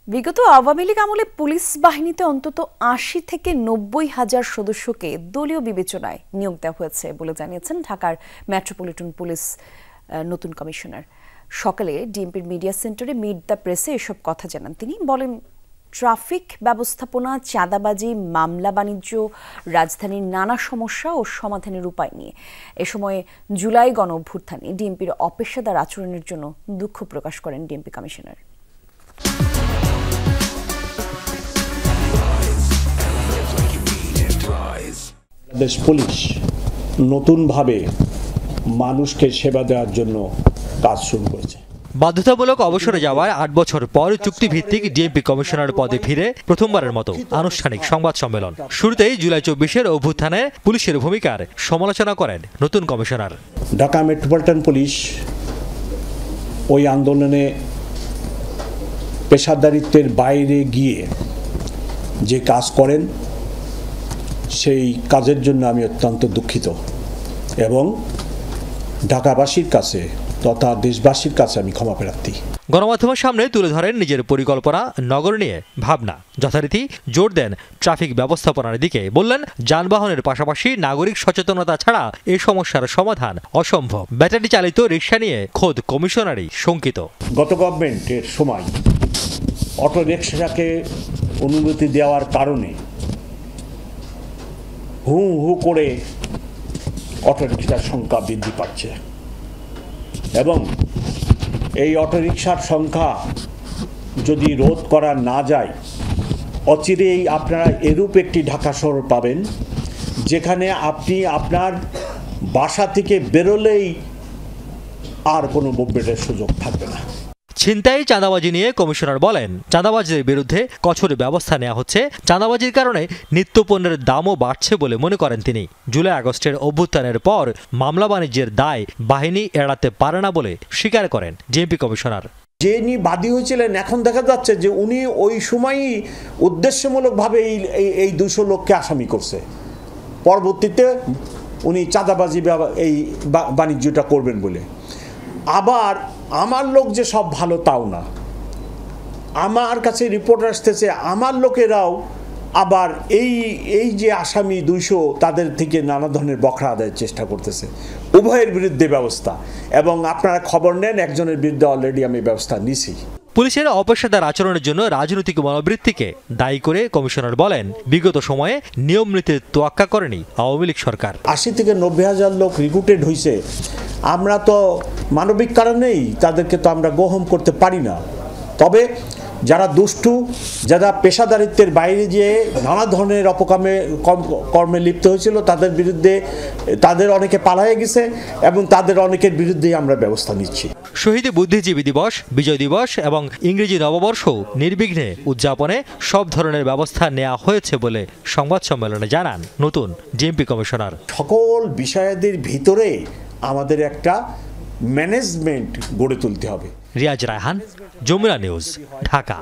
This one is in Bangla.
বিগত আওয়ামী লীগ আমলে পুলিশ বাহিনীতে অন্তত ৮০ থেকে ৯০ হাজার সদস্যকে দলীয় বিবেচনায় নিয়োগ দেওয়া হয়েছে বলে জানিয়েছেন ঢাকার মেট্রোপলিটন পুলিশ নতুন কমিশনার। সকালে ডিএমপির মিডিয়া সেন্টারে মিট দ্য প্রেসে এসব কথা জানান তিনি। বলেন, ট্রাফিক ব্যবস্থাপনা, চাঁদাবাজি, মামলা বাণিজ্য, রাজধানীর নানা সমস্যা ও সমাধানের উপায় নিয়ে এ সময় জুলাই গণ অভ্যুত্থানে ডিএমপির অপেশাদার আচরণের জন্য দুঃখ প্রকাশ করেন ডিএমপি কমিশনার। দেশ পুলিশ নতুনভাবে মানুষকে সেবা দেওয়ার জন্য কাজ শুরু করেছে। বাধ্যতামূলক অবসরে যাওয়ার ৮ বছর পর চুক্তিভিত্তিক ডিএমপি কমিশনার পদে ফিরে প্রথমবারের মতো আনুষ্ঠানিক সংবাদ সম্মেলন। শুরুতেই জুলাই ২৪-এর অভ্যুত্থানে পুলিশের ভূমিকার সমালোচনা করেন নতুন কমিশনার। ঢাকা মেট্রোপলিটন পুলিশ ওই আন্দোলনে পেশাদারিত্বের বাইরে গিয়ে যে কাজ করেন সেই কাজের জন্য আমি অত্যন্ত দুঃখিত এবং ঢাকাবাসীর কাছে তথা দেশবাসীর কাছে আমি ক্ষমা প্রার্থী। গণমাধ্যমের সামনে তুলে ধরেন নিজের পরিকল্পনা, নগর নিয়ে ভাবনা। যথারীতি জোর দেন ট্রাফিক ব্যবস্থাপনার দিকে। বললেন, যানবাহনের পাশাপাশি নাগরিক সচেতনতা ছাড়া এই সমস্যার সমাধান অসম্ভব। ব্যাটারি চালিত রিক্সা নিয়ে খোদ কমিশনারই শঙ্কিত। গত গভর্নমেন্টের সময় অটো রিক্সাকে অনুমতি দেওয়ার কারণে হু হু করে অটোরিকশার সংখ্যা বৃদ্ধি পাচ্ছে এবং এই অটোরিকশার সংখ্যা যদি রোধ করা না যায়, অচিরেই আপনারা এরূপ একটি ঢাকা শহর পাবেন যেখানে আপনি আপনার বাসা থেকে বেরোলেই আর কোনো মুভমেন্টের সুযোগ থাকবে না। ছিনতাই, চাঁদাবাজি নিয়ে কমিশনার বলেন, চাঁদাবাজদের বিরুদ্ধে কঠোর ব্যবস্থা নেওয়া হচ্ছে। চাঁদাবাজির কারণে নিত্যপণ্যের দামও বাড়ছে বলে মনে করেন তিনি। জুলাই আগস্টের অভ্যুত্থানের পর মামলা বাণিজ্যের দায় বাহিনী এড়াতে পারে না বলে স্বীকার করেন ডিএমপি কমিশনার। যিনি বাদী হয়েছিলেন, এখন দেখা যাচ্ছে যে উনি ওই সময়ই উদ্দেশ্যমূলকভাবে এই ২০০ লোককে আসামি করছে। পরবর্তীতে উনি চাঁদাবাজি এই বাণিজ্যটা করবেন বলে। আবার আমার লোক যে সব ভালো তাও না, আমার কাছে রিপোর্ট আসতেছে আমার লোকেরাও আবার এই যে আসামি ২০০ তাদের থেকে নানা ধরনের বখরা আদায়ের চেষ্টা করতেছে। উভয়ের বিরুদ্ধে ব্যবস্থা, এবং আপনারা খবর নেন একজনের বিরুদ্ধে অলরেডি আমি ব্যবস্থা নিছি। পুলিশের অপেশাদার আচরণের জন্য রাজনৈতিক মনোবৃত্তিকে দায়ী করে কমিশনার বলেন, বিগত সময়ে নিয়ম নীতির তোয়াক্কা করেনি আওয়ামী লীগ সরকার। ৮০ থেকে ৯০ হাজার লোক রিক্রুটেড হয়েছে। আমরা তো মানবিক কারণেই তাদেরকে তো আমরা গ্রহণ করতে পারি না। তবে যারা দুষ্টু, যারা পেশাদারিত্বের বাইরে যেয়ে নানা ধরনের কর্মে লিপ্ত হয়েছিল তাদের বিরুদ্ধে তাদের অনেকে পালায়ে গেছে এবং তাদের অনেকের বিরুদ্ধেই আমরা ব্যবস্থা নিচ্ছি। শহীদ বুদ্ধিজীবী দিবস, বিজয় দিবস এবং ইংরেজি নববর্ষ নির্বিঘ্নে উদযাপনে সব ধরনের ব্যবস্থা নেওয়া হয়েছে বলে সংবাদ সম্মেলনে জানান নতুন ডিএমপি কমিশনার। সকল বিষয়াদির ভিতরে আমাদের একটা ম্যানেজমেন্ট গড়ে তুলতে হবে। রিয়াজ রায়হান, যমুনা নিউজ, ঢাকা।